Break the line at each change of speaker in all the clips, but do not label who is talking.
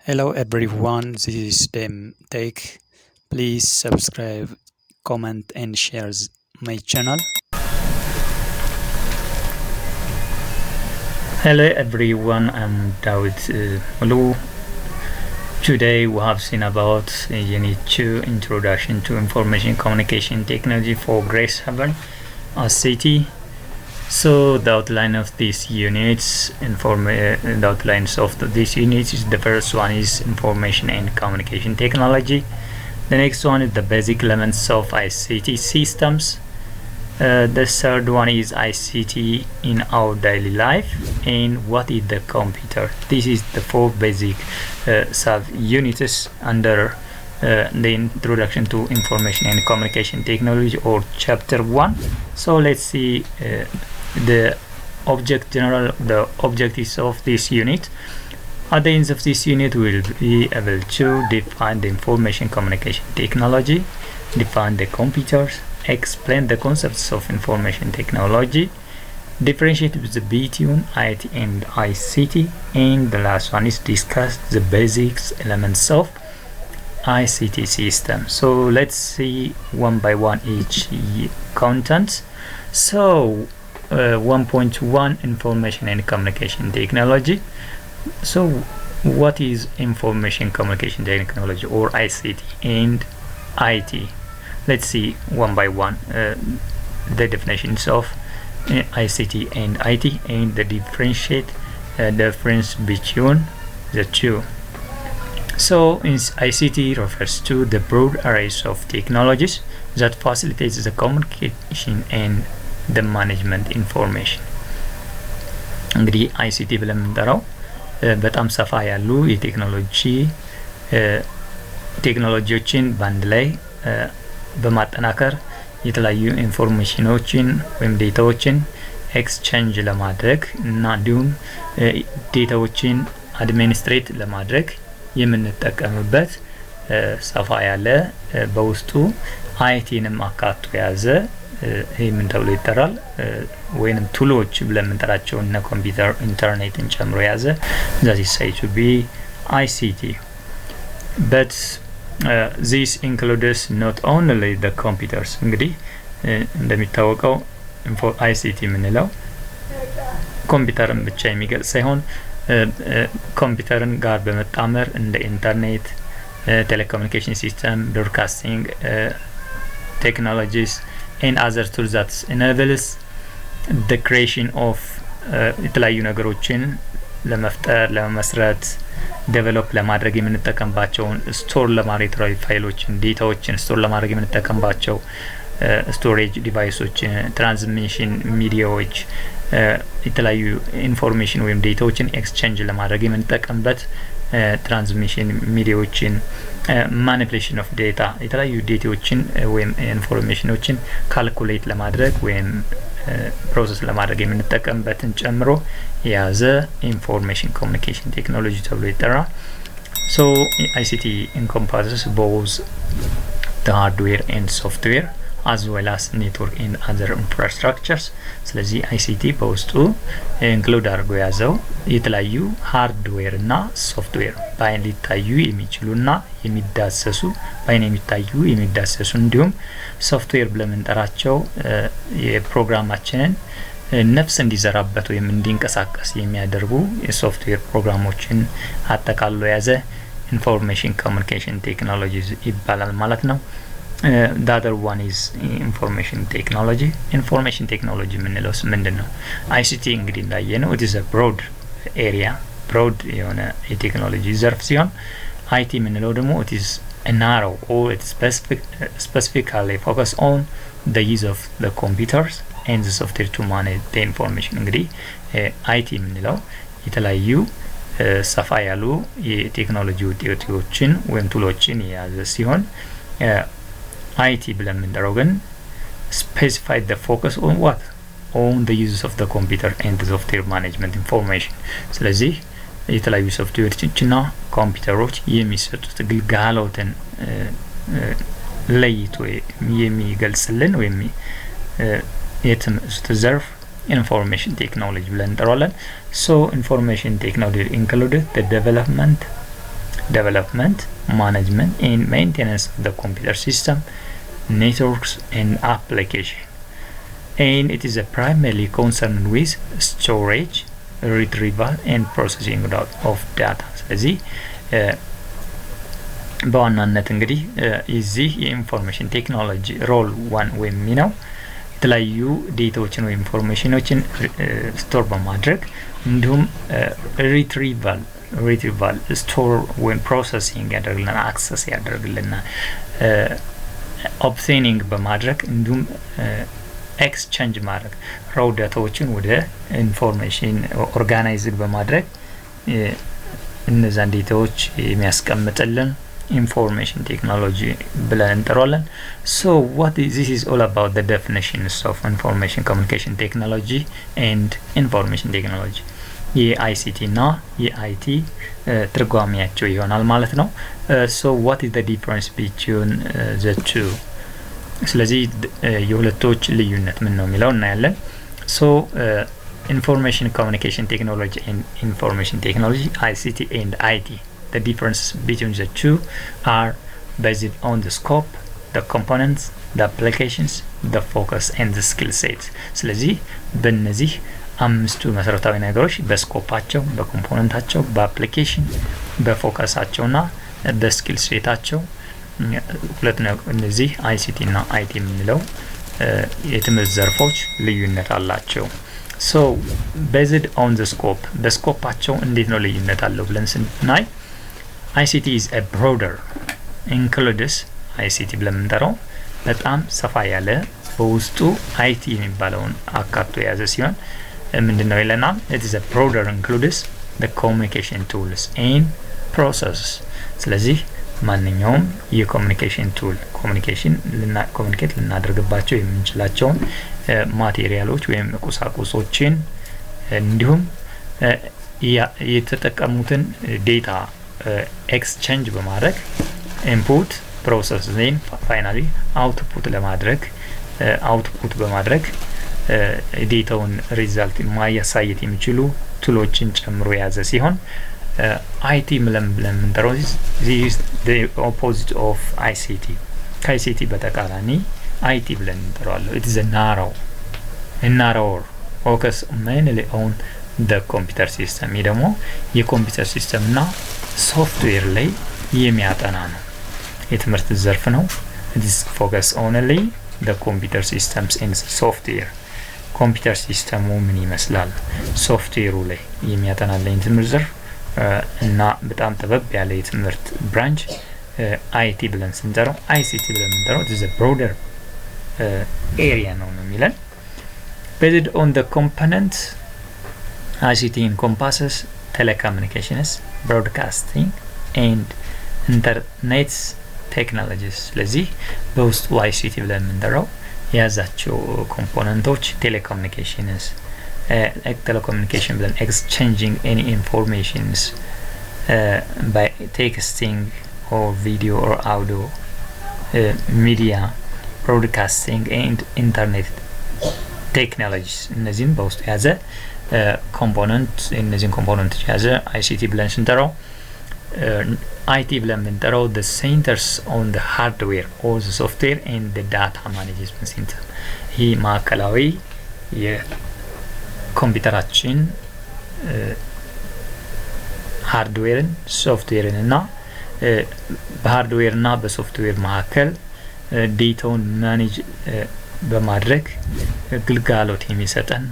Hello everyone, this is Dem Tech. Please subscribe, comment and share my channel.
Hello everyone, I'm David Mulu. Today we have seen about Unit 2 Introduction to Information Communication Technology for Grade 7 ICT. So the outline of this units, the outlines of this unit is the first one is Information and Communication Technology. The next one is the basic elements of ICT systems. The third one is ICT in our daily life, and what is the computer. This is the four basic sub-units under the Introduction to Information and Communication Technology, or Chapter 1. So let's see the objectives of this unit. At the end of this unit, we will be able to define the information communication technology, define the computers, explain the concepts of information technology, differentiate between IT and ICT, and the last one is discuss the basics elements of ICT system. So let's see one by one each content. So 1.1 Information and Communication Technology. So what is information communication technology, or ICT and IT? Let's see one by one the definitions of ICT and IT, and the difference between the two. So ICT refers to the broad arrays of technologies that facilitates the communication and the management information. እንግዲህ ICT ብለን የምንጠራው በጣም ሰፋ ያሉ ቴክኖሎጂዎችን በአንድ ላይ በማጠናከር የተለያዩ ኢንፎርሜሽኖችን ወይም ዴታዎችን ኤክስቼንጅ ለማድረግ እና እንዲሁም ዴታዎችን አድሚኒስትሬት ለማድረግ የምንጠቀምበት ሰፋ ያለ በውስጡ አይቲንም አካቶ ያዘ ይሄ ምን ተብሎ ይጠራል ወይንም ቱሎች ብለን የምንጠራቸው እና ኮምፒውተር ኢንተርኔትን ጨምሮ ያዘ that is said to be ICT. But this includes not only the computers. እንግዲህ እንደሚታወቀው ICT የምንለው ኮምፒውተርን ብቻ የሚገልጽ ሳይሆን ኮምፒውተርን ጋር በመጣመር እንደ ኢንተርኔት፣ telecommunication system, broadcasting technologies and other tools that enables the creation of የተለያዩ ነገሮችን ለመፍጠር ለመስራት ዴቨሎፕ ለማድረግ የምንጠቀምባቸውን ስቶር ለማድረግ የተለያዩ ፋይሎችን ዴታዎችን ስቶር ለማድረግ የምንጠቀምባቸው ስቶሬጅ ዲቫይሶችን ትራንስሚሽን ሚዲያዎች የተለያዩ ኢንፎርሜሽን ወይም ዴታዎችን ኤክስቼንጅ ለማድረግ የምንጠቀምበት ትራንስሚሽን ሚዲያዎችን ማኒፑሌሽን ኦፍ ዴታ የተለያዩ ዴታዎችን ወይም ኢንፎርሜሽኖችን ካልኩሌት ለማድረግ ወይም ፕሮሰስ ለማድረግ የምንጠቀምበትን ጨምሮ የያዘ ኢንፎርሜሽን ኮሚኒኬሽን ቴክኖሎጂ ተብሎ ይጠራል። So ICT encompasses both the hardware and software as well as network and other infrastructures. ስለዚህ ICT በውስጡ ኢንክሉድ አድርጎ ያዘው የተለያዩ ሃርድዌር እና ሶፍትዌር በአይን ሊታዩ የሚችሉና የሚዳሰሱ በአይን የሚታዩ የሚዳሰሱ እንዲሁም ሶፍትዌር ብለን የምንጠራቸው የፕሮግራማችንን ነፍስ እንዲዘራበት ወይም እንዲንቀሳቀስ የሚያደርጉ የሶፍትዌር ፕሮግራሞችን አጠቃሎ ያዘ ኢንፎርሜሽን ኮሚኒኬሽን ቴክኖሎጂስ ይባላል ማለት ነው። The other one is information technology. Information technology ምንለውስ ምንድነው? ICT እንግዲህ እንዳየነው it is a broad area, broad የሆነ የቴክኖሎጂ ዘርፍ ሲሆን IT ምንለው ደግሞ it is a narrow or it specifically focus on the use of the computers and the software to manage the information. እንግዲህ IT ምንለው የተለያዩ ሰፋ ያሉ የቴክኖሎጂ ውጤቶችን ወይም ቱሎችን የያዘ ሲሆን IT ብለን የምንጠራው ግን specify the focus on what? On the use of the computer and the software management information. ስለዚህ የተለያዩ ሶፍትዌሮችና ኮምፒውተሮች የሚሰጡት ግልጋሎትን ለይቶ የሚገልጽልን ወይም የትምህርት ዘርፍ information technology ብለን እንጠራዋለን። So information technology included the development development, management and maintenance of the computer system, networks and application. And it is primarily concerned with storage, retrieval and processing of data. ስለዚህ በዋናነት እንግዲህ እዚህ የኢንፎርሜሽን ቴክኖሎጂ ሮል 1 ወይም ሚናው የተለያዩ ዴታዎችን ወይ ኢንፎርሜሽኖችን ስቶር በማድረግ እንዲሁም ሪትሪቫል ስቶር ወይም ፕሮሰሲንግ ያደርግልናል፣ አክሰስ ያደርግልናል፣ ኦብቴኒንግ በማድረግ እንዲሁም ኤክስቼንጅ ማድረግ ራው ዳታዎችን ወደ ኢንፎርሜሽን ኦርጋናይዝድ በማድረግ እነዛን ዴታዎች የሚያስቀምጥልን information technology ብለን እንጠራለን። So this is all about the definitions of information communication technology and information technology. የICT እና የIT ትርጓሜያቸው ይሆናል ማለት ነው። So what is the difference between the two? ስለዚህ የሁለቶች ልዩነት ምን ነው የሚለው እናያለን። So information communication technology and information technology, ICT and IT. The difference between the two are based on the scope, the components, the applications, the focus and the skill sets. ስለዚህ በእነዚህ አምስቱ መሰረታዊ ነገሮች በስኮፓቸው፣ በኮምፖነንታቸው፣ በአፕሊኬሽን፣ በፎከሳቸውና በስኪል ሴታቸው ሁለት ነው። እነዚህ ICT እና IT የምንለው የትምህርት ዘርፎች ልዩነት አላቸው። So based on the scope, በስኮፓቸው እንዴት ነው ልዩነት አለው ብለን ስናይ ICT is a broader includes ICT ብለን የምንጠራው በጣም ሰፋ ያለ በውስጡ IT የሚባለውን አካቶ የያዘ ሲሆን ምንድነው ይለናል? It is a broader includes the communication tools and processes. ስለዚህ ማንኛውም የኮሙኒኬሽን ቱል ኮሙኒኬት ልናደርግባቸው የምንችላቸውን ማቴሪያሎች ወይም ቁሳቁሶችን እንዲሁም የተጠቀሙትን ዴታ ኤክስቼንጅ በማድረግ ኢንፑት ፕሮሰስ ዜን ፋይናሊ አውትፑት በማድረግ ዴታውን ሪዛልት ማያሳየት የሚችሉ ቱሎችን ጨምሮ የያዘ ሲሆን IT ብለን የምንጠራው is the opposite of ICT. ከICT በተቃራኒ IT ብለን እንጠራዋለን። It is a narrower focus mainly on the computer system. ይህ ደግሞ የኮምፒውተር ሲስተም እና ሶፍትዌር ላይ የሚያጠና ነው፣ የትምህርት ዘርፍ ነው። It is focus only the computer systems and software. ኮምፒውተር ሲስተሙ ምን ይመስላል፣ ሶፍትዌሩ ላይ የሚያጠናልን ትምህርት ዘርፍ እና በጣም ጠበብ ያለ የትምህርት ብራንች IT ብለን ስንጠራው ICT ብለን የምንጠራው is a broader area ነው የሚለን። Based on the components, ICT encompasses telecommunications, broadcasting and internet technologies. ስለዚህ በውስጡ ICT ብለን የምንጠራው የያዛቸው ኮምፖነንቶች telecommunications telecommunication ብለን exchanging any informations by texting or video or audio, media, broadcasting and internet technologies. እነዚህን በውስጡ የያዘ ኮምፖነንት እነዚህን ኮምፖነንቶች የያዘ ICT ብለን ስንጠራው IT ብለን የምንጠራው the centers on the hardware or the software and the data management center. ይህ ማዕከላዊ የኮምፒውተራችን ሃርድዌርን ሶፍትዌርን እና በሃርድዌር እና በሶፍትዌር መካከል ዴታውን ማኔጅ በማድረግ ግልጋሎት የሚሰጠን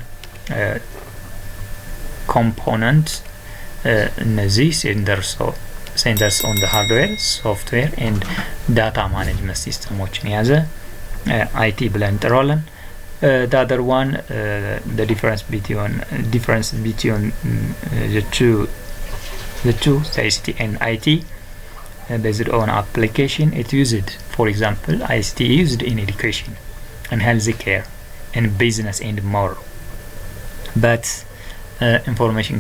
ኮምፖነንት እነዚህ centers on the hardware, software and data management systemoችን የያዘ IT ብለን እንጠራዋለን። The other one, the difference between the two, the ICT and IT, based on application. It used, for example, ICT used in education and healthcare and business and more. But information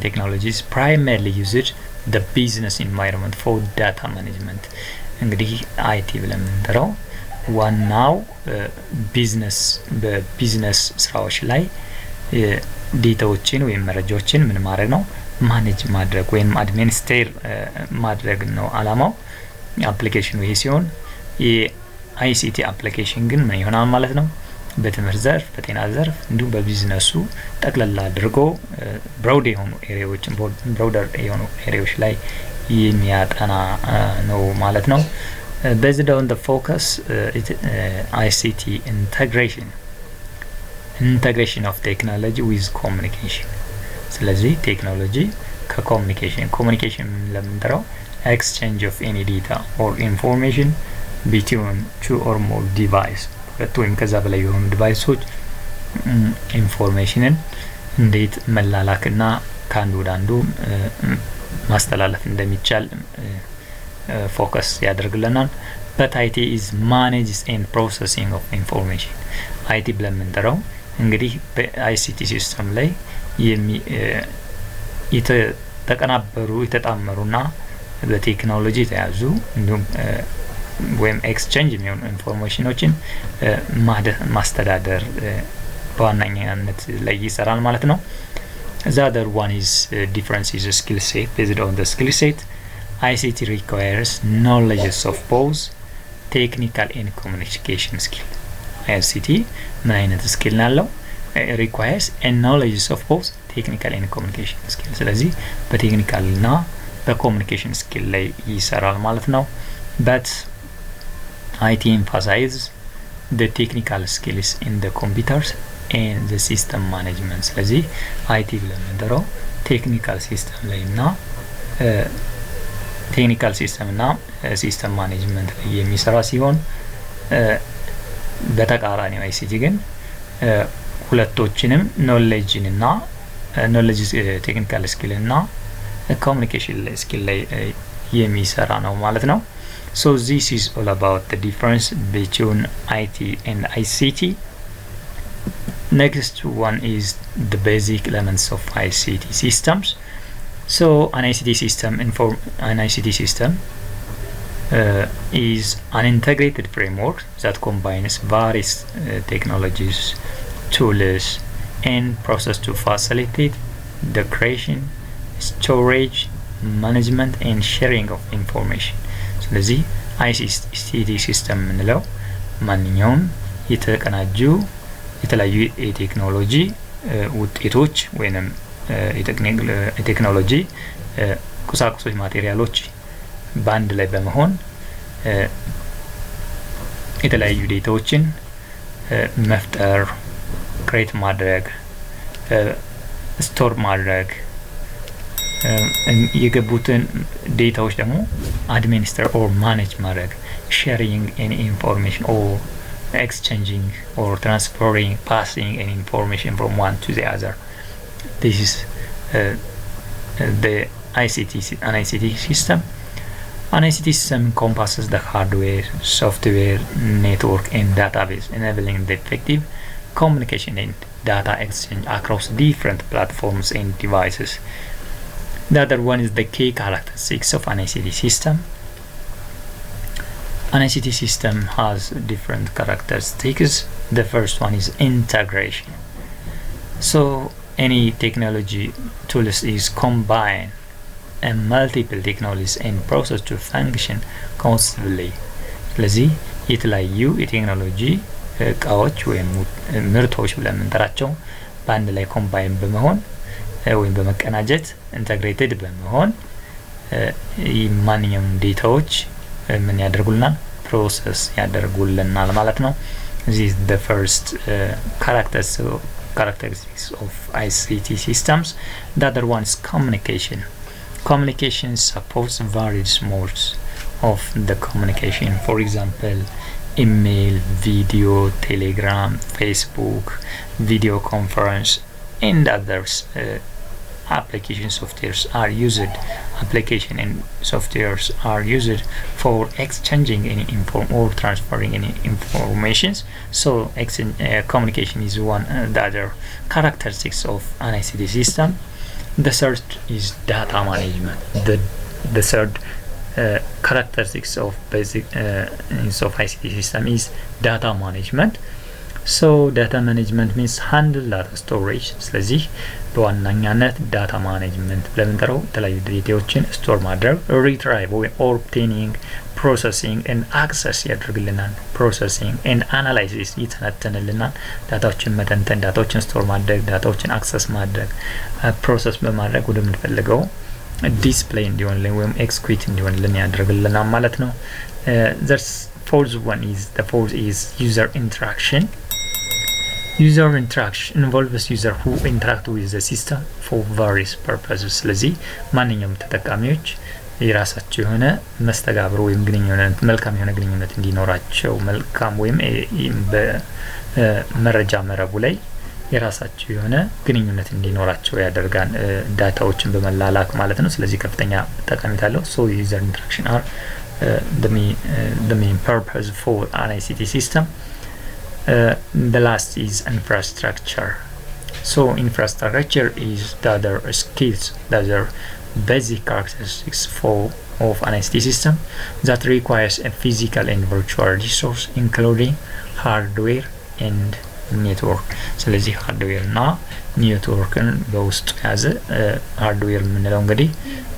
technology is primarily used the business environment for data management. እንግዲህ IT ብለን የምንጠራው ዋናው በቢዝነስ ስራዎች ላይ ዴታዎችን ወይም መረጃዎችን ምን ማድረግ ነው ማኔጅ ማድረግ ወይም አድሚኒስትሬት ማድረግ ነው አላማው አፕሊኬሽኑ ይሄ ሲሆን የአይሲቲ አፕሊኬሽን ግን ምን ይሆናል ማለት ነው በትምህርት ዘርፍ በጤና ዘርፍ እንዲሁም በቢዝነሱ ጠቅላላ አድርጎ ብሮድ የሆኑ ኤሪያዎች ላይ የሚያጠና ነው ማለት ነው based on the focus ICT integration of technology with communication ስለዚህ ቴክኖሎጂ ከኮሙኒኬሽን ለምንጠራው exchange of any data or information between two or more device ሁለት ወይም ከዛ በላይ የሆኑ ዲቫይሶች ኢንፎርሜሽንን እንዴት መላላክና ከአንዱ ወደ አንዱ ማስተላለፍ እንደሚቻል ፎከስ ያደርግልናል but IT is manages and processing of information IT ብለን የምንጠራው እንግዲህ በአይሲቲ ሲስተም ላይ የተቀናበሩ የተጣመሩና በቴክኖሎጂ የተያዙ እንዲሁም ወይም ኤክስቼንጅ የሚሆኑ ኢንፎርሜሽኖችን ማስተዳደር በዋናኛነት ላይ ይሰራል ማለት ነው the other one is difference is a skill set based on the skill set ICT requires knowledge of both technical and communication skill ICT ምን አይነት ስኪል ናለው requires a knowledge of both technical and communication skill ስለዚህ በቴክኒካል እና በኮሙኒኬሽን ስኪል ላይ ይሰራል ማለት ነው but IT emphasizes the technical skills in the computers and the system management ስለዚህ IT ብለን የምንጠራው ቴክኒካል ሲስተም ላይ እና ቴክኒካል ሲስተም እና ሲስተም ማኔጅመንት ላይ የሚሰራ ሲሆን በተቃራኒው ICT ግን ሁለቶችንም ኖሌጅን እና ኖሌጅ ቴክኒካል ስኪል እና ኮሙኒኬሽን ስኪል ላይ የሚሰራ ነው ማለት ነው so this is all about the difference between IT and ICT next one is the basic elements of ICT systems so an ICT system is an integrated framework that combines various technologies tools and process to facilitate the creation storage management and sharing of information ስለዚህ ICT ሲስተም ምንለው ማንኛውም የተቀናጁ የተለያዩ የቴክኖሎጂ ውጤቶች ወይንም የቴክኖሎጂ ቁሳቁሶች ማቴሪያሎች በአንድ ላይ በመሆን የተለያዩ ዴታዎችን መፍጠር ክሬት ማድረግ ስቶር ማድረግ የገቡትን ዴታዎች ደግሞ አድሚኒስትሬት ኦር ማኔጅ ማድረግ sharing any information or exchanging or transferring passing any information from one to the other this is the an ICT system an ICT system encompasses the hardware software network and database enabling the effective communication and data exchange across different platforms and devices the other one is the key characteristics of an ICT system an ICT system has different characteristics the first one is integration so any technology tools is combined and multiple technologies and process to function constantly ስለዚህ የተለያዩ የቴክኖሎጂ እቃዎች ወይም ምርቶች ብለን የምንጠራቸው በአንድ ላይ ኮምባይን በመሆን ወይም በመቀናጀት ኢንተግሬትድ በመሆን ማንኛውም ዴታዎች ምን ያደርጉልናል ፕሮሰስ ያደርጉልናል ማለት ነው this is the first characteristics of ICT systems the other one is communication supports various modes of the communication for example email video telegram facebook video conference and others application softwares are used for exchanging any or transferring any informations so communication is one the other characteristics of an ICT system the third is data management the third characteristics of basic of ICT system is data management So data management means handle data storage ስለዚህ በዋናኛነት ዳታ ማኔጅመንት ለምንጠራው የተለያዩ ዳታዎችን ስቶር ማድረግ retrieve or obtaining processing and access ያደርግልናል processing and analysis ይተነተንልናል ዳታዎችን መተንተን ዳታዎችን ስቶር ማድረግ ዳታዎችን አክሰስ ማድረግ ፕሮሰስ በማድረግ ወደምንፈልገው ዲስፕሌይ እንዲሆንልን ወይም ኤክስኪዩት እንዲሆንልን ያደርግልናል ማለት ነው there's fourth one is user interaction. User interaction involves user who interact with the system for various purposes. ስለዚህ ማንኛውም ተጠቃሚዎች የራሳቸው የሆነ መስተጋብር ወይም ግንኙነት መልካም የሆነ ግንኙነት እንዲኖራቸው መልካም ወይም በመረጃ መረቡ ላይ የራሳቸው የሆነ ግንኙነት እንዲኖራቸው ያደርጋል ዳታዎችን በመላላክ ማለት ነው ስለዚህ ከፍተኛ ጠቀሜታ አለው so user interaction are the main purpose for an ICT system. The last is infrastructure. So infrastructure is the other skills, the other basic characteristics of an ICT system that requires a physical and virtual resource including hardware and network. ስለዚህ ሃርድዌር እና ኔትወርክን በውስጡ ያዘ ሃርድዌር የምንለው እንግዲህ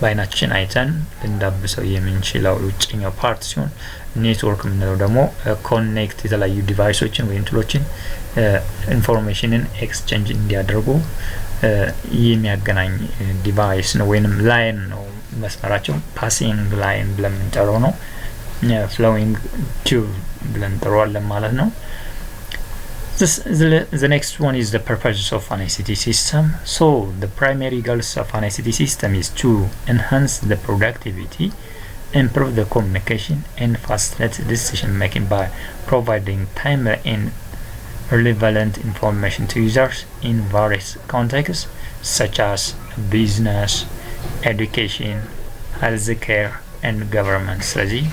በአይናችን አይተን ልንዳብሰው የምንችለው ውጭኛው ፓርት ሲሆን ኔትወርክ የምንለው ደግሞ ኮኔክት የተለያዩ ዲቫይሶችን ወይም ቱሎችን ኢንፎርሜሽንን ኤክስቼንጅ እንዲያደርጉ የሚያገናኝ ዲቫይስ ነው ወይንም ላይን ነው መስመራቸው ፓሲንግ ላይን ብለን የምንጠራው ነው ፍሎዊንግ ቲዩብ ብለን እንጠራዋለን ማለት ነው The next one is the purpose of an ICT system. So the primary goals of an ICT system is to enhance the productivity, improve the communication, and facilitate decision making by providing timely and relevant information to users in various contexts such as business, education, healthcare, and government. ስለዚህ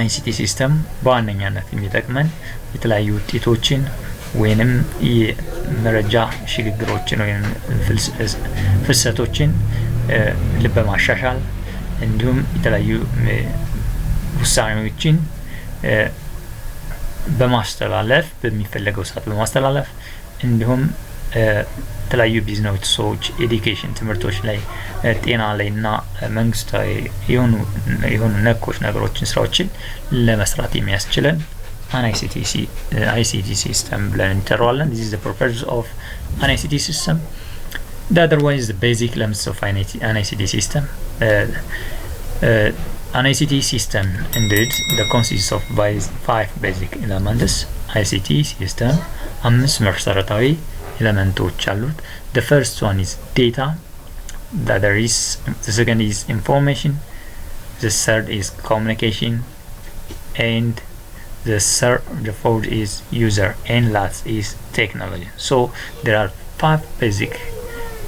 ICT ሲስተም በዋነኛነት የሚጠቅመን የተለያዩ ውጤቶችን ወይንም የመረጃ ሽግግሮችን ወይንም ፍሰቶችን በማሻሻል እንዲሁም የተለያዩ ውሳኔዎችን በማስተላለፍ በሚፈልገው ሰዓት በማስተላለፍ እንዲሁም የተለያዩ ቢዝነሶች ኤዱኬሽን ትምህርቶች ላይ ጤና ላይ እና መንግስታዊ የሆኑ ነኮች ነገሮችን ስራዎችን ለመስራት የሚያስችለን an ICT system ብለን እንጠራዋለን this is the purpose of an ICT system the other one is the basic elements of an ICT system an ICT system indeed that consists of 5 basic elements ICT system አምስት መሰረታዊ ኤሌመንቶች አሉት the first one is data the second is information the third is communication and the fourth is user and last is technology so there are 5 basic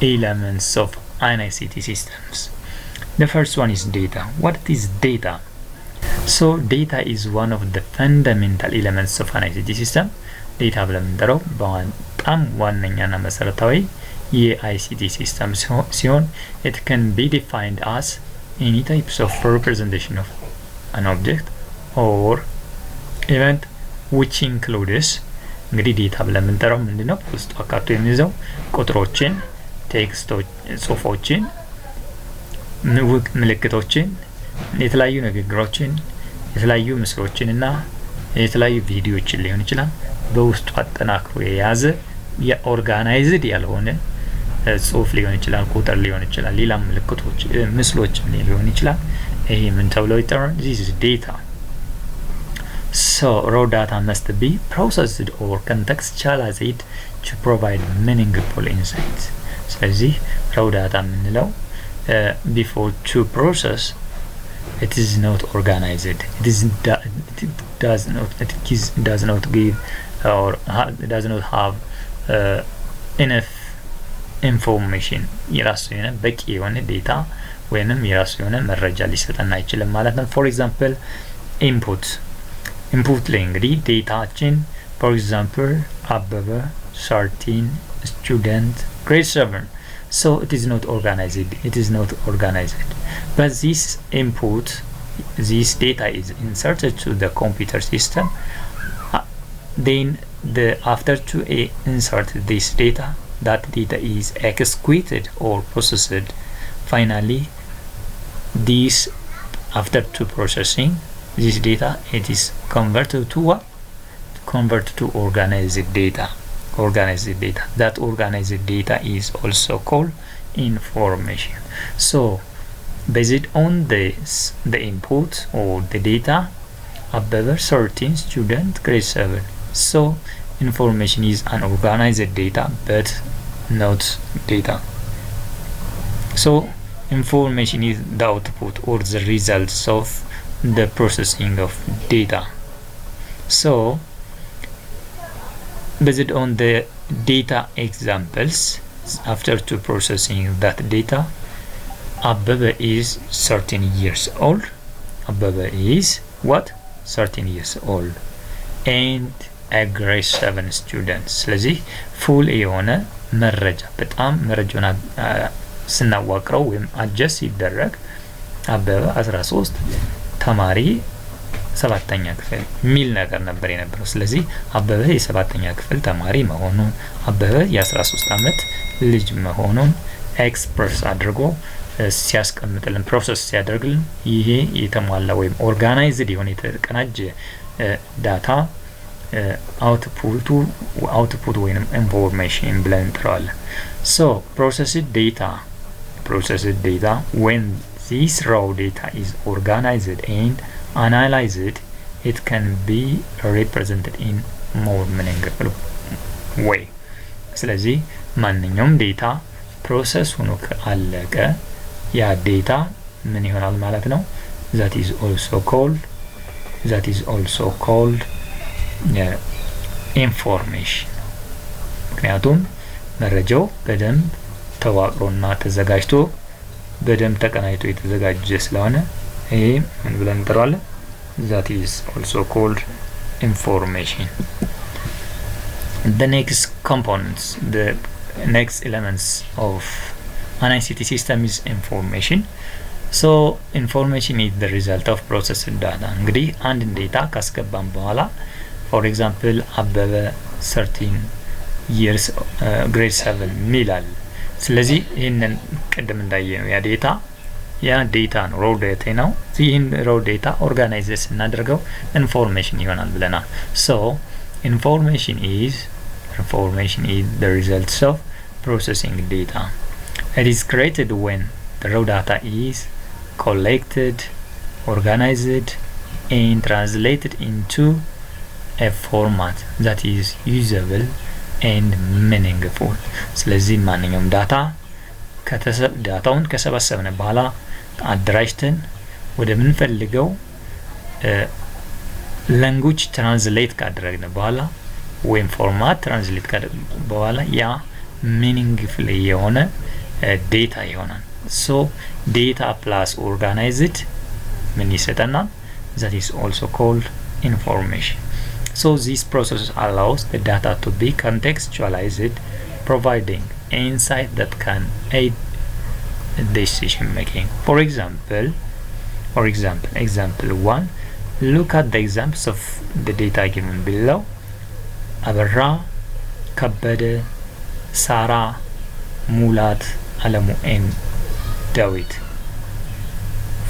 elements of an ICT systems the first one is data what is data so data is one of the fundamental elements of an ICT system data ብለን የምንጠራው በጣም ዋነኛና መሰረታዊ የICT system ሲሆን it can be defined as any types of representation of an object or event which includes እንግዲህ ዴታ ብለን የምንጠራው ምንድነው ውስጥ አካቶ የሚይዘው ቁጥሮችን ቴክስቶች ጽሁፎችን ምልክቶችን የተለያዩ ንግግሮችን የተለያዩ ምስሎችን እና የተለያዩ ቪዲዮዎችን ሊሆን ይችላል በውስጡ አጠናክሮ የያዘ የኦርጋናይዝድ ያልሆነ ጽሁፍ ሊሆን ይችላል ቁጥር ሊሆን ይችላል ሌላ ምልክቶች ምስሎች ሊሆን ይችላል ይሄ ምን ተብሎ ይጠራል this is data so raw data must be processed or contextualized to provide meaningful insights ስለዚህ raw data የምንለው before to process it is not organized it does not give or does not have enough information የራሱ የሆነ በቂ የሆነ ዴታ ወይንም የራሱ የሆነ መረጃ ሊሰጠን አይችልም ማለት ነው for example input ላይ እንግዲህ ዴታችን for example አበበ 13 student grade 7 so it is not organized but this input this data is inserted to the computer system then after to insert this data, that data is executed or processed. Finally, this after to processing this data, it is converted to what? Converted to organized data. That organized data is also called information. So based on the input or the data, Ababa 13 student grade 7. So information is an organized data but not data. So information is the output or the results of the processing of data. So based on the data examples, after to processing that data, Ababa is 13 years old. Ababa is what? 13 years old and a grade 7 student. ስለዚህ ፉል የሆነ መረጃ በጣም መረጃውን ስናዋቅረው ወይም አጀስት ሲደረግ አበበ 13 ተማሪ 7ኛ ክፍል ሚል ነገር ነበር የነበረው። ስለዚህ አበበ የ7ኛ ክፍል ተማሪ መሆኑን አበበ የ13 አመት ልጅ መሆኑን ኤክስፕረስ አድርጎ ሲያስቀምጥልን ፕሮሰስ ሲያደርግልን ይሄ የተሟላ ወይም ኦርጋናይዝድ የሆነ የተቀናጀ ዳታ አውትፑት ወይም ኢንፎርሜሽን ብለን እንጠራዋለን። So processed data when this raw data is organized and analyzed, it can be represented in more meaningful way. ስለዚህ ማንኛውም ዴታ ፕሮሰስ ሆኖ ካለቀ ያ ዴታ ምን ይሆናል ማለት ነው? that is also called information. ምክንያቱም መረጃው በደንብ ተዋቅሮና ተዘጋጅቶ በደንብ ተቀናይቶ የተዘጋጀ ስለሆነ ይሄ ምን ብለን እንጠራዋለን? that is also called information. The next components, the next elements of an ICT system is information. So information is the result of processed data. እንግዲህ አንድ ዴታ ካስገባን በኋላ for example አበበ 13 years grade 7 ሚላል። ስለዚህ ይሄንን ቀደም እንዳየነው ያ ዴታ ነው raw data ነው። ይሄን raw data ኦርጋናይዝ ስናደርገው ኢንፎርሜሽን ይሆናል ብለናል። So information is the results of processing data. It is created when the raw data is collected, organized and translated into a format that is usable and meaningful. ስለዚህ ማንኛውም ዳታውን ከሰበሰብን በኋላ አደራጅተን ወደ ምንፈልገው ላንጉዌጅ ትራንስሌት ካደረግን በኋላ ወይም ፎርማት ትራንስሌት ካደረግን በኋላ ያ ሚኒንግፉል የሆነ ዴታ ይሆናል። So data plus organized ምን ይሰጠናል? That is also called information. So this process allows the data to be contextualized, providing insight that can aid decision making. For example, example 1, look at the examples of the data given below. አበራ፣ ከበደ፣ ሳራ፣ ሙላት፣ አለሙ and David.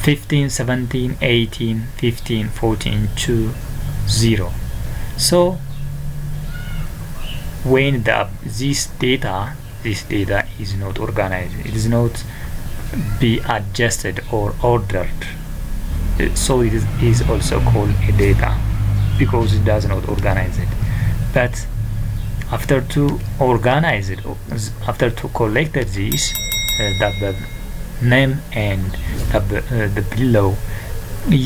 15, 17, 18, 15, 14, 2, 0. So when this data is not organized, it is not be adjusted or ordered, so it is also called a data because it does not organize it. But after to organize it, after to collect this the name and the below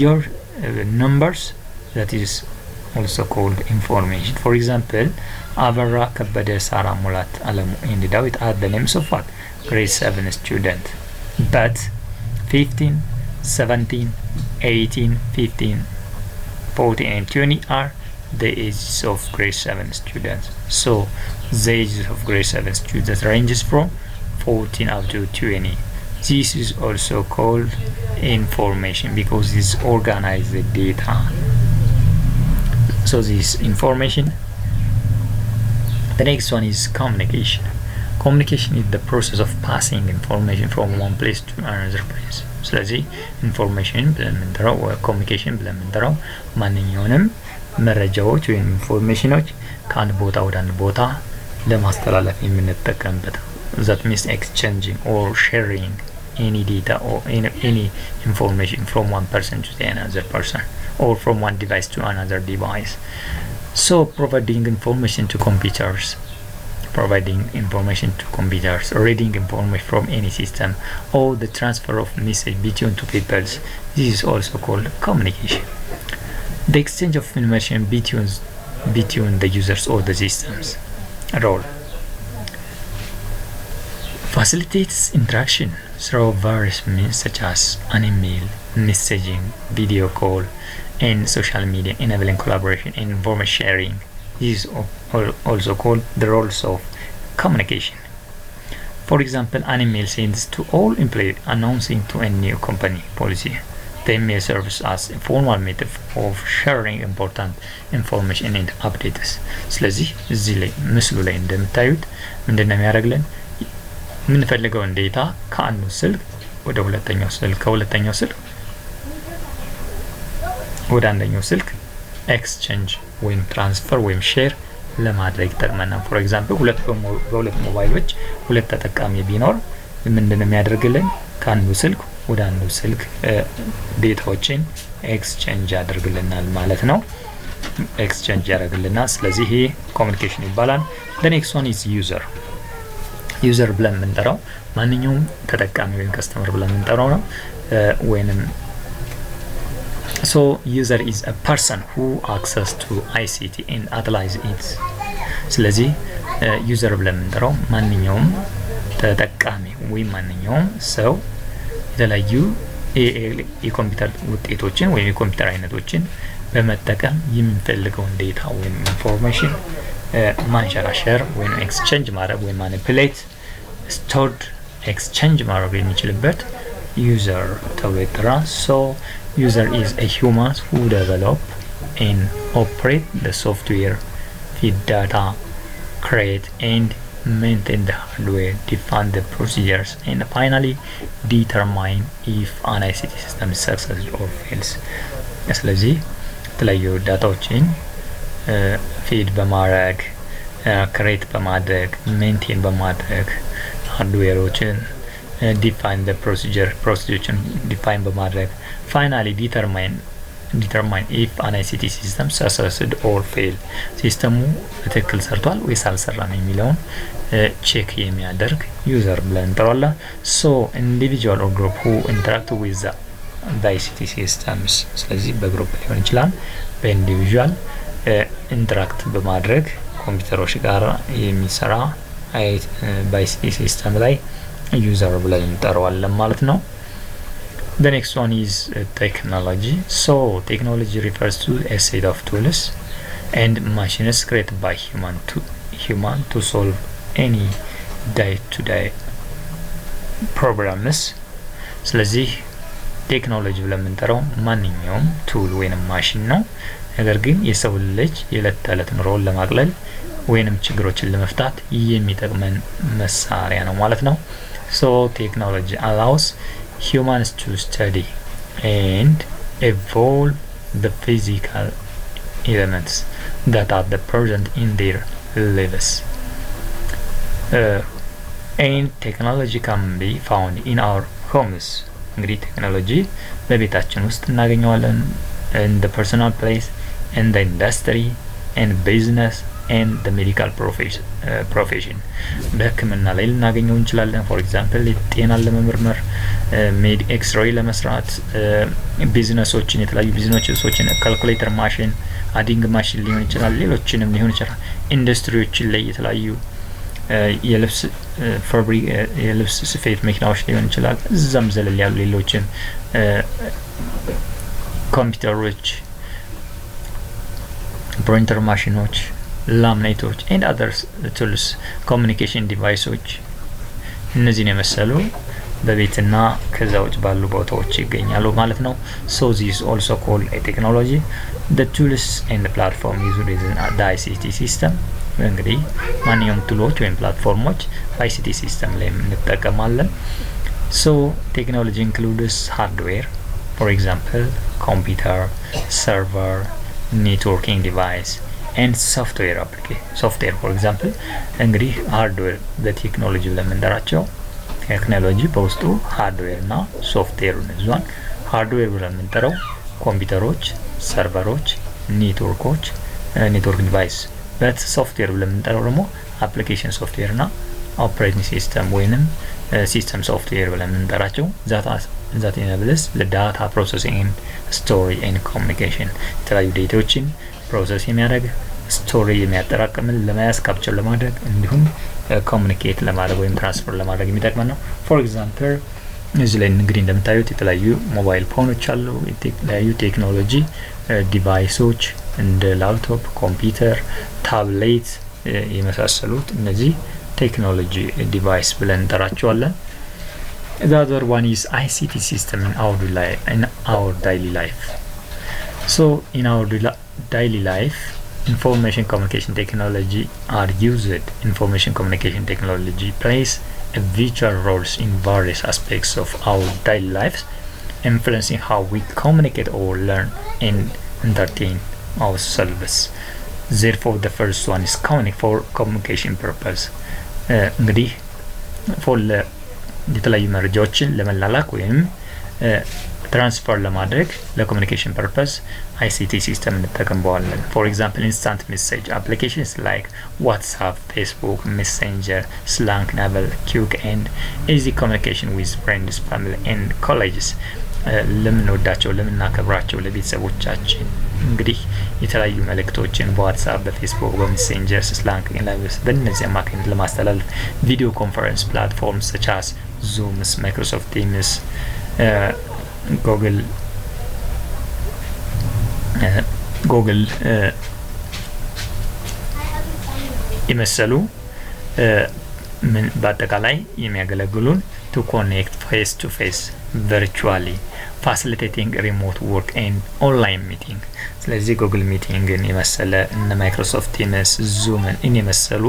your numbers, that is also called information. For example, Avara, Kabade, Sarah, Mulat, Alamu and David are the names of what? Grade 7 student. But 15, 17, 18, 15, 14 and 20 are the ages of grade 7 students. So the ages of grade 7 students ranges from 14 up to 20. This is also called information because it's organized data. So this information The next one is communication. Communication is the process of passing information from one place to another place. ስለዚህ ኢንፎርሜሽን ብለን የምንጠራው ኮሚኒኬሽን ብለን የምንጠራው ማንኛውንም መረጃዎች ወይም ኢንፎርሜሽኖች ከአንድ ቦታ ወደ አንድ ቦታ ለማስተላለፍ የምንጠቀምበት that means exchanging or sharing any data or any information from one person to the another person or from one device to another device. So providing information to computers, reading information from any system, or the transfer of message between two peoples. This is also called communication. The exchange of information between the users or the systems. Role facilitates interaction through various means such as an email, messaging, video call, and social media, enabling collaboration and information sharing. This is also called the roles of communication. For example, an email sends to all employees announcing to a new company policy. The email serves as a formal method of sharing important information and updates. ስለዚህ እዚህ ላይ ምስሉ ላይ እንደምታዩት ምንድነው የሚያደርግልን የምንፈልገውን ዴታ ከአንዱ ስልክ ወደ ሁለተኛው ስልክ ከሁለተኛው ስልክ ወደ አንደኛው ስልክ ኤክስቼንጅ ወይም ትራንስፈር ወይም ሼር ለማድረግ ይጠቅመናል። ፎር ኤግዛምፕል በሁለት ሞባይሎች ሁለት ተጠቃሚ ቢኖር ምንድነው የሚያደርግልን ከአንዱ ስልክ ወደ አንዱ ስልክ ዴታዎችን ኤክስቼንጅ ያደርግልናል ማለት ነው። ኤክስቼንጅ ያደርግልናል። ስለዚህ ይሄ ኮሚኒኬሽን ይባላል። the next one is user ብለን የምንጠራው ማንኛውም ተጠቃሚ ወይም ከስተመር ብለን የምንጠራው ነው ወይንም So user is a person who access to ICT and utilize it. ስለዚህ user ብለን የምንጠራው ማንኛውም ተጠቃሚ ወይም ማንኛውም ሰው የተለያዩ የኮምፒውተር ውጤቶችን ወይም የኮምፒውተር አይነቶችን በመጠቀም የሚፈልገውን ዴታ ወይም ኢንፎርሜሽን ማንሸራሸር ወይም ኤክስቼንጅ ማድረግ ወይም ማኒፑሌት ስቶርድ ኤክስቼንጅ ማድረግ የሚችልበት ዩዘር ተብሎ ይጠራል። So user is a human who develop and operate the software, feed data, create and maintain the hardware, define the procedures, and finally determine if an ICT system is successful or fails. ስለዚህ የተለያዩ ዳታዎችን ፊድ በማድረግ ክሬት በማድረግ ሜንቴን በማድረግ ሃርድዌሮችን ዲፋይን the procedure ዲፋይን በማድረግ finally determine if an ICT system succeeded or failed ሲስተሙ በትክክል ሰርቷል ወይስ አልሰራም የሚለውን ቼክ የሚያደርግ ዩዘር ብለን እንጠራዋለን። So individual or group who interact with the ICT systems ስለዚህ በግሩፕ ሊሆን ይችላል በኢንዲቪጁዋል ኢንተራክት በማድረግ ኮምፒውተሮች ጋር የሚሰራ በአይሲቲ ሲስተም ላይ ዩዘር ብለን እንጠራዋለን ማለት ነው። The next one is technology. So technology refers to a set of tools and machines created by human to solve any day-to-day problems. ስለዚህ ቴክኖሎጂ ብለን የምንጠራው ማንኛውም ቱል ወይንም ማሽን ነው። ነገር ግን የሰው ልጅ የዕለት ተዕለት ኑሮውን ለማቅለል ወይንም ችግሮችን ለመፍታት የሚጠቅመን መሳሪያ ነው ማለት ነው። So technology allows humans to study and evolve the physical elements that are the present in their lives. And technology can be found in our homes. እንግዲህ ቴክኖሎጂ በቤታችን ውስጥ እናገኘዋለን in the personal place, in the industry, in business, and the medical profession. በሕክምና ላይ ልናገኘው እንችላለን። ፎር ኤግዛምፕል ጤናን ለመመርመር ኤክስሬይ ለመስራት ቢዝነሶችን የተለያዩ ቢዝነሶችን ካልኩሌተር ማሽን አዲንግ ማሽን ሊሆን ይችላል ሌሎችንም ሊሆን ይችላል። ኢንዱስትሪዎችን ላይ የተለያዩ የልብስ ስፌት መኪናዎች ሊሆን ይችላል። እዛም ዘለል ያሉ ሌሎችም ኮምፒውተሮች ፕሪንተር ማሽኖች ላሚኔቶች and other tools communication devices እነዚህን የመሰሉ በቤትና ከዛ ውጭ ባሉ ቦታዎች ይገኛሉ ማለት ነው። So this is also called a technology. The tools and the platform used in the ICT system እንግዲህ ማንኛውም ቱሎች ወይም ፕላትፎርሞች ICT ሲስተም ላይ እንጠቀማለን። So technology includes hardware, for example computer, server, networking device and software application. Software for example እንግዲህ ሃርድዌር በቴክኖሎጂ ለምንጠራቸው ቴክኖሎጂ በውስጡ ሃርድዌር እና ሶፍትዌር ይዟል። ሃርድዌር ብለን የምንጠራው ኮምፒውተሮች፣ ሰርቨሮች፣ ኔትወርኮች፣ ኔትወርክ ዲቫይስ በት ሶፍትዌር ብለን የምንጠራው ደግሞ አፕሊኬሽን ሶፍትዌር እና ኦፕሬቲንግ ሲስተም ወይንም ሲስተም ሶፍትዌር ብለን የምንጠራቸው ዛት ኢነብልስ ለዳታ ፕሮሰሲንግ ስቶሪ ኤንድ ኮሚኒኬሽን የተለያዩ ዴታዎችን ፕሮሰስ የሚያደርግ ስቶሪ የሚያጠራቅምን ለመያዝ ካፕቸር ለማድረግ እንዲሁም ኮሚኒኬት ለማድረግ ወይም ትራንስፈር ለማድረግ የሚጠቅመን ነው። ፎር ኤግዛምፕል እዚህ ላይ እንግዲህ እንደምታዩት የተለያዩ ሞባይል ፎኖች አሉ። የተለያዩ ቴክኖሎጂ ዲቫይሶች እንደ ላፕቶፕ፣ ኮምፒውተር፣ ታብሌት የመሳሰሉት እነዚህ ቴክኖሎጂ ዲቫይስ ብለን እንጠራቸዋለን። The other one is ICT system in our daily life. So in our daily life, information communication technology are used. Information communication technology plays a vital role in various aspects of our daily lives, influencing how we communicate or learn and entertain ourselves. Therefore, the first one is for communication purpose. እንግዲህ ፎር የተለያዩ መረጃዎችን ለመላላክ ወይም ትራንስፈር ለማድረግ ለኮሚኒኬሽን ፐርፐስ ICT ሲስተም እንጠቀምበዋለን። ፎር ኤግዛምፕል ኢንስታንት ሜሴጅ አፕሊኬሽንስ ላይክ ዋትስአፕ፣ ፌስቡክ፣ ሜሴንጀር፣ ስላክ፣ ናቨል፣ ኪውክ ኤንድ ኢዚ ኮሚኒኬሽን ዊዝ ፍሬንድስ፣ ፋሚሊ ኤንድ ኮሌጅስ ለምንወዳቸው ለምናከብራቸው ለቤተሰቦቻችን እንግዲህ የተለያዩ መልእክቶችን በዋትስአፕ፣ በፌስቡክ፣ በሜሴንጀር፣ ስላክ፣ ናቨል በእነዚህ አማካኝነት ለማስተላለፍ ቪዲዮ ኮንፈረንስ ፕላትፎርምስ such as Zoom, Microsoft Teams, ጉግል የመሰሉ በአጠቃላይ የሚያገለግሉን to connect face to face virtually, facilitating remote work and online meeting. ስለዚህ ጉግል ሚቲንግን የመሰለ እነ ማይክሮሶፍት ቲምስ፣ ዙምን የመሰሉ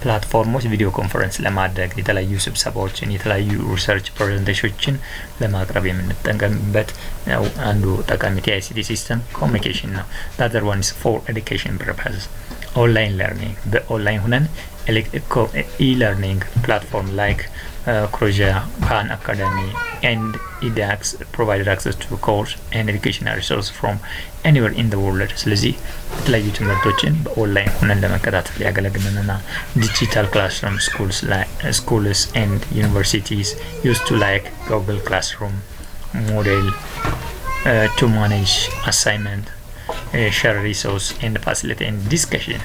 ፕላትፎርሞች ቪዲዮ ኮንፈረንስ ለማድረግ የተለያዩ ስብሰባዎችን የተለያዩ ሪሰርች ፕሬዘንቴሽኖችን ለማቅረብ የምንጠቀምበት አንዱ ጠቃሚ ICT ሲስተም ኮሚኒኬሽን ነው። The other one is for education purposes. Online learning በኦንላይን ሆነን e-learning platform like Coursera, Khan Academy and edX provided access to course and educational resources from anywhere in the world. ስለዚህ የተለያዩ ትምህርቶችን በኦንላይን ሆነን ለመከታተል ያገለግለናል። Digital classroom schools and universities used to like Google Classroom model to manage assignment, share resource and facilitate discussion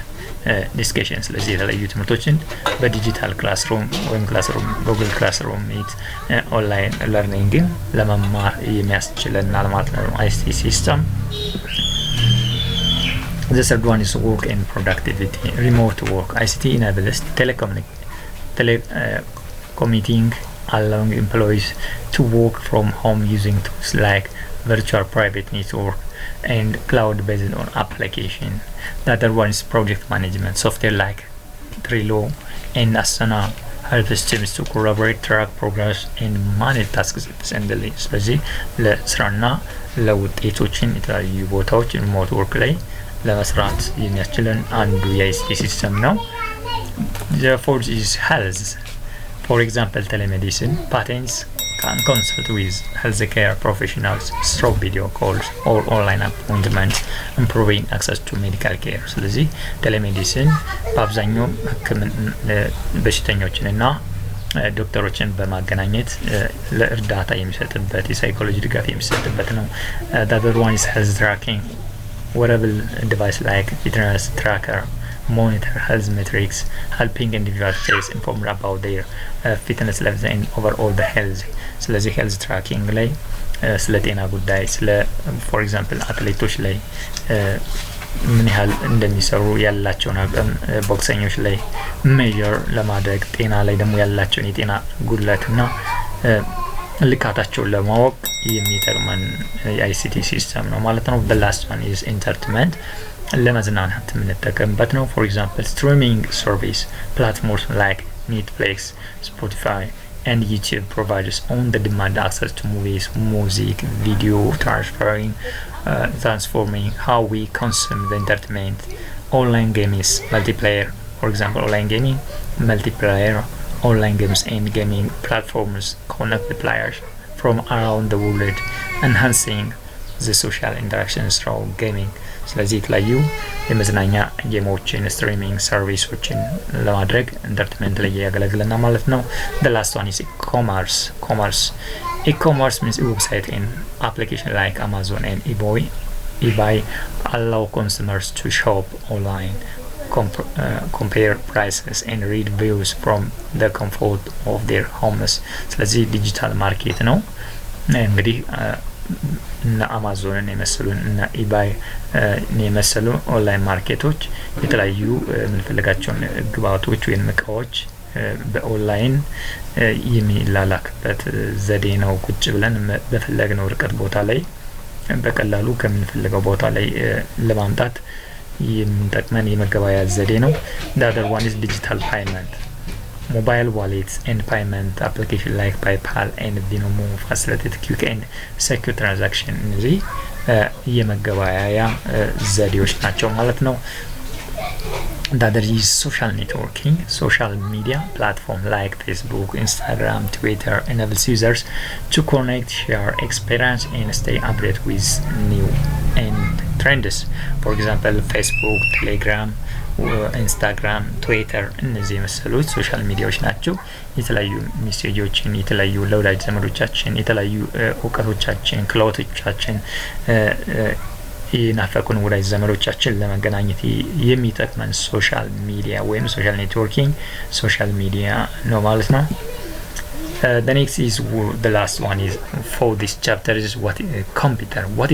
ስለዚህ የተለያዩ ትምህርቶችን በዲጂታል ክላስሩም ወይም ጉግል ክላስሩም ሚት ኦንላይን ለርኒንግን ለመማር የሚያስችለናል ማለት ነው ICT ሲስተም። The third one is work and productivity. Remote work. ICT enables telecommuting, allowing employees to work from home using tools like virtual private network and cloud-based on application. The other one is project management. Software like Trello and Asana helps teams to collaborate, track progress and manage tasks efficiently. ስለዚህ ለስራና ለውጤቶችን የተለያዩ ቦታዎች ሪሞት ወርክ ላይ ለመስራት የሚያስችለን አንዱ የICT ሲስተም ነው። The fourth is health. For example, telemedicine patients can consult with healthcare professionals through video calls or online appointments, improving access to medical care. ስለዚህ ቴሌሜዲሲን በአብዛኛው በሽተኞችንና ዶክተሮችን በማገናኘት ለእርዳታ የሚሰጥበት የሳይኮሎጂ ድጋፍ የሚሰጥበት ነው። The other one is health tracking. Wearable device like fitness tracker monitor health metrics, helping individuals stay informed about their fitness levels and overall the health. ስለዚህ ሄልዝ ትራኪንግ ላይ ስለ ጤና ጉዳይ ስለ ፎር ኤግዛምፕል አትሌቶች ላይ ምን ያህል እንደሚሰሩ ያላቸውን አቅም ቦክሰኞች ላይ ሜጀር ለማድረግ ጤና ላይ ደግሞ ያላቸውን የጤና ጉድለትና ልካታቸውን ለማወቅ የሚጠቅመን የICT ሲስተም ነው ማለት ነው። The last one is entertainment. ለመዝናናት የምንጠቀምበት ነው። for example streaming service platforms like Netflix, Spotify and YouTube provides on-demand access to movies, music, video, transforming how we consume the entertainment. Online games, multiplayer, for example online gaming, multiplayer online games and gaming platforms connect the players from around the world, enhancing the social interactions through gaming. ስለዚህ የተለያዩ የመዝናኛ ጌሞችን ስትሪሚንግ ሰርቪሶችን ለማድረግ ኢንተርቴይንመንት ላይ ያገለግለናል ማለት ነው። the last one is e-commerce means website and application like Amazon and eBay allow consumers to shop online, compare prices and read reviews from the comfort of their homes. ስለዚህ ዲጂታል ማርኬት ነው እንግዲህ እና አማዞንን የመሰሉ እና ኢባይ የመሰሉ ኦንላይን ማርኬቶች የተለያዩ የምንፈልጋቸውን ግብአቶች ወይም እቃዎች በኦንላይን የሚላላክበት ዘዴ ነው። ቁጭ ብለን በፈለግነው ርቀት ቦታ ላይ በቀላሉ ከምንፈልገው ቦታ ላይ ለማምጣት የሚጠቅመን የመገበያያ ዘዴ ነው። the other one is digital payment. Mobile wallets and payment application like PayPal and Venmo facilitate quick and secure transaction. እነዚህ የመገበያያ ዘዴዎች ናቸው ማለት ነው። the other is social networking. Social media platform like Facebook, Instagram, Twitter enables users to connect, share experience and stay updated with new and trends. For example Facebook, Telegram, ኢንስታግራም፣ ትዊተር እነዚህ የመሰሉት ሶሻል ሚዲያዎች ናቸው። የተለያዩ ሜሴጆችን የተለያዩ ለወዳጅ ዘመዶቻችን የተለያዩ እውቀቶቻችን ክላውቶቻችን የናፈቁን ወዳጅ ዘመዶቻችን ለመገናኘት የሚጠቅመን ሶሻል ሚዲያ ወይም ሶሻል ኔትወርኪንግ ሶሻል ሚዲያ ነው ማለት ነው። the next is the last one is for this chapter is what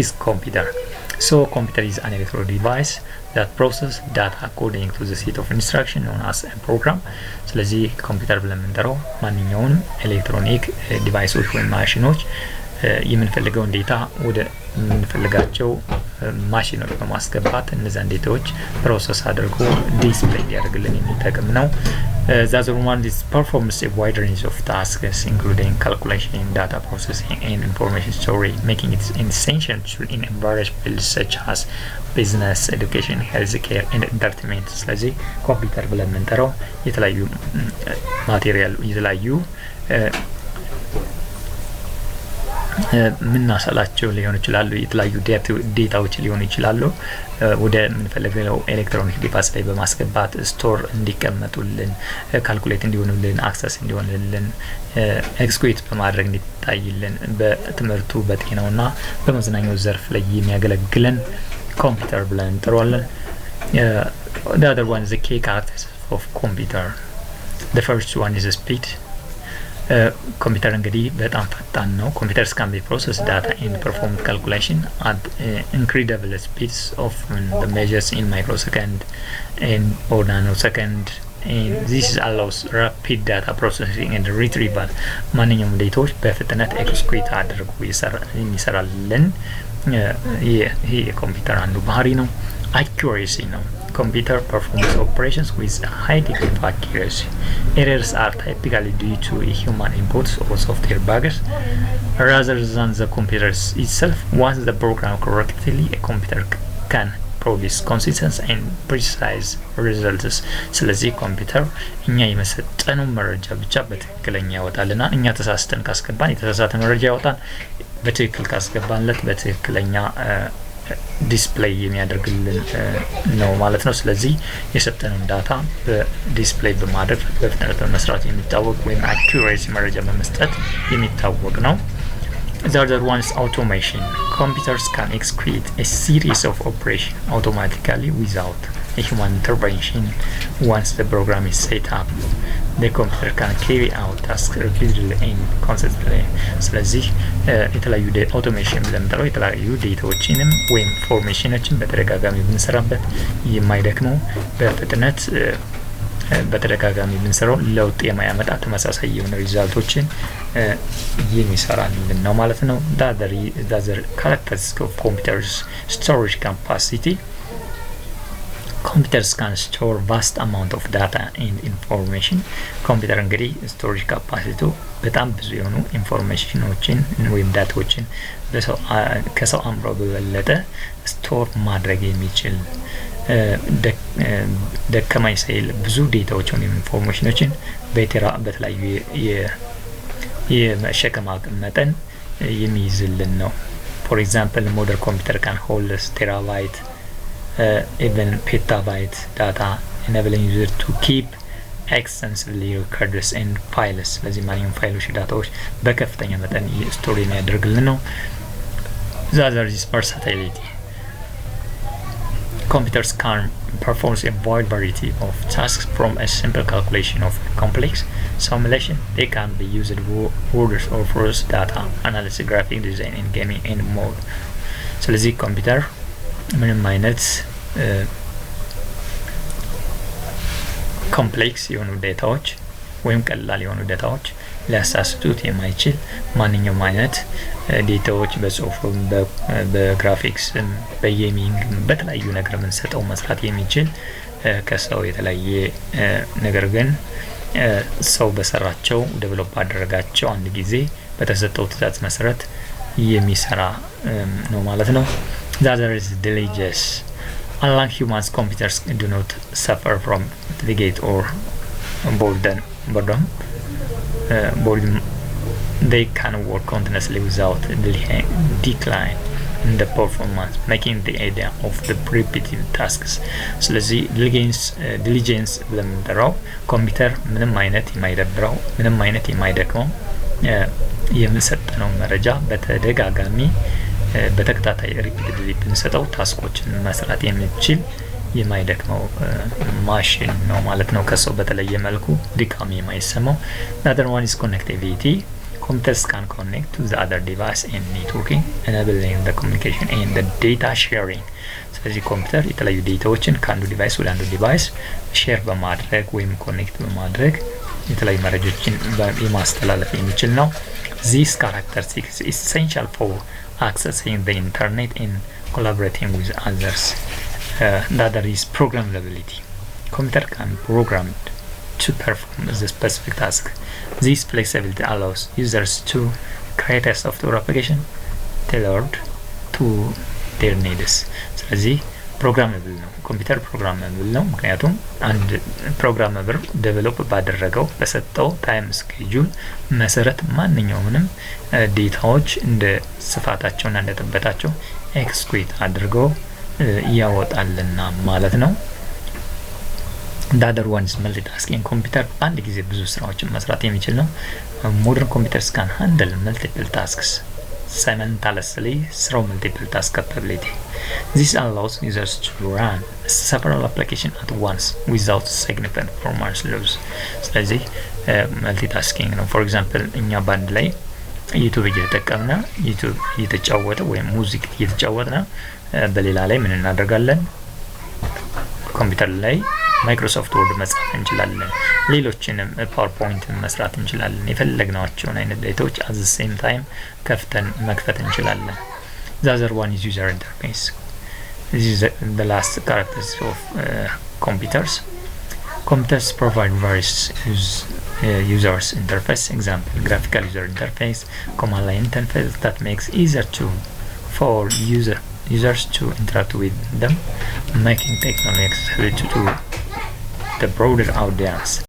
is computer. So computer is an electronic device that process data according to the set of instruction known as a program. ስለዚህ ኮምፒውተር ብለን የምንጠራው ማንኛውንም ኤሌክትሮኒክ ዲቫይሶች ወይም ማሽኖች የምንፈልገውን ዴታ ወደ የምንፈልጋቸው ማሽኖች በማስገባት እነዛን ዴታዎች ፕሮሰስ አድርጎ ዲስፕሌይ ያደርግልን የሚጠቅም ነው። the other one is performs a wide range of tasks including calculation, data processing and information storage, making it essential in various fields such as business, education, healthcare and entertainment. ስለዚህ ኮምፒውተር ብለን የምንጠራው የተለያዩ ማቴሪያል የተለያዩ ምናሰላቸው ሊሆን ይችላል የተለያዩ ዴታዎች ሊሆን ይችላል ወደ ምንፈልገው ኤሌክትሮኒክ ዲቫይስ ላይ በማስገባት ስቶር እንዲቀመጡልን ካልኩሌት እንዲሆኑልን አክሰስ እንዲሆኑልን ኤክስኪዩት በማድረግ እንዲታይልን በትምህርቱ በጤናውና በመዝናኛው ዘርፍ ላይ የሚያገለግለን ኮምፒውተር ብለን እንጠራዋለን። the other one is the key characteristics of computer. The first one is speed. ኮምፒውተር እንግዲህ በጣም ፈጣን ነው። ኮምፒውተርስ can be process data and perform calculation at incredible speeds of the measures in microsecond and or nanosecond, and this allows rapid data processing and retrieval. ማንኛውም ዴታዎች በፍጥነት ኤክስኪዩት አድርጎ የሚሰራልን ይሄ የኮምፒውተር አንዱ ባህሪ ነው። accuracy ነው። Computer performs operations with a high degree of accuracy. Errors are typically due to human inputs or software bugs rather than the computer itself. Once the program correctly, a computer can produce consistent and precise results. ስለዚህ ኮምፒውተር እኛ የመሰጠነው መረጃ ብቻ በትክክለኛ ያወጣልና እኛ ተሳስተን ካስገባን የተሳሳተ መረጃ ያወጣል፣ በትክክል ካስገባንለት በትክክለኛ ዲስፕሌይ የሚያደርግልን ነው ማለት ነው። ስለዚህ የሰጠነውን ዳታ በዲስፕሌይ በማድረግ በፍጥነት በመስራት የሚታወቅ ወይም አኩሬሲ መረጃ በመስጠት የሚታወቅ ነው። The other one is automation. Computers can execute a series of operations automatically without a human intervention. Once the program is set up, the computer can carry out tasks repeatedly and consistently. ስለዚህ የተለያዩ አውቶሜሽን ብለን የምንጠራው የተለያዩ ዴታዎችንም ወይም ኢንፎርሜሽኖችን በተደጋጋሚ ብንሰራበት የማይደክመው በፍጥነት በተደጋጋሚ ብንሰራው ለውጥ የማያመጣ ተመሳሳይ የሆነ ሪዛልቶችን የሚሰራልን ነው ማለት ነው። the other characteristics of computers storage capacity. Computers can store vast amount of data and information. ኮምፒውተር እንግዲህ ስቶሬጅ ካፓሲቲው በጣም ብዙ የሆኑ ኢንፎርሜሽኖችን ወይም ዳታዎችን ከሰው አእምሮ በበለጠ ስቶር ማድረግ የሚችል ደከማኝ ሳይል ብዙ ዴታዎችን ወይም ኢንፎርሜሽኖችን በተለያዩ የመሸከም አቅም መጠን የሚይዝልን ነው። For example, modern computer can hold terabyte, even petabyte data, enabling user to keep extensively records and files. ስለዚህ ማንኛውም ፋይሎች ዳታዎች በከፍተኛ መጠን ስቶር የሚያደርግልን ነው። The other is versatility. Computers can perform a wide variety of tasks, from a simple calculation of complex simulation. They can be used orders or force data analysis, graphic design, and gaming, and more. ስለዚህ ኮምፒውተር ምንም አይነት ኮምፕሌክስ የሆኑ ዴታዎች ወይም ቀላል የሆኑ ዴታዎች ሊያሳስቱት የማይችል ማንኛውም አይነት ዴታዎች በጽሁፍም በግራፊክስ በጌሚንግ በተለያዩ ነገር የምንሰጠው መስራት የሚችል ከሰው የተለያየ ነገር ግን ሰው በሰራቸው ዴቨሎፕ አደረጋቸው አንድ ጊዜ በተሰጠው ትዕዛዝ መሰረት የሚሰራ ነው ማለት ነው። The other is diligence. Unlike humans, computers do not suffer from fatigue or boredom. They can work continuously without decline in the performance, making the idea of the repetitive tasks. ስለዚህ diligence ብለን የምንጠራው ኮምፒውተር ምንም አይነት የማይደብረው ምንም አይነት የማይደክመው የምንሰጠነው መረጃ በተደጋጋሚ በተከታታይ ሪፒቲድሊ ብንሰጠው ታስኮችን መስራት የሚችል የማይደክመው ማሽን ነው ማለት ነው። ከሰው በተለየ መልኩ ድካም የማይሰማው። The other one is connectivity. Computers can connect to the other device and networking, enabling the communication and the data sharing. ስለዚህ ኮምፒውተር የተለያዩ ዴታዎችን ከአንዱ ዲቫይስ ወደ አንዱ ዲቫይስ ሼር በማድረግ ወይም ኮኔክት በማድረግ የተለያዩ መረጃዎችን የማስተላለፍ የሚችል ነው። This characteristic is essential for accessing the internet and collaborating with others. The other is programmability. Computer can be programmed to perform the specific task. This flexibility allows users to create a software application tailored to their needs. ስለዚህ ፕሮግራመብል ነው ኮምፒውተር ፕሮግራመብል ነው። ምክንያቱም አንድ ፕሮግራመብል ዴቨሎፕ ባደረገው በሰጠው ታይም ስኬጁል መሰረት ማንኛውንም ዴታዎች እንደ ስፋታቸውና እንደ ጥበታቸው ኤክስኪዩት አድርገው ያወጣልና ማለት ነው። The other one is multitasking. ኮምፒውተር በአንድ ጊዜ ብዙ ስራዎችን መስራት የሚችል ነው። Modern computers can handle multiple tasks simultaneously through multiple task capability. This allows users to run several applications at once without significant performance loss. ስለዚህ multitasking ነው። For example እኛ ባንድ ላይ ዩቲዩብ እየተጠቀምና ዩቲዩብ እየተጫወተ ወይም ሙዚክ እየተጫወተና በሌላ ላይ ምን እናደርጋለን? ኮምፒውተር ላይ ማይክሮሶፍት ወርድ መጻፍ እንችላለን። ሌሎችንም ፓወርፖይንት መስራት እንችላለን። የፈለግናቸውን አይነት ዴታዎች at the same time ከፍተን መክፈት እንችላለን። The other one is user interface. This is the last characteristic of computers. Computers provide various users interface. Example, graphical user interface, command line interface that makes easier for users to interact with them, making technology accessible to the broader audience.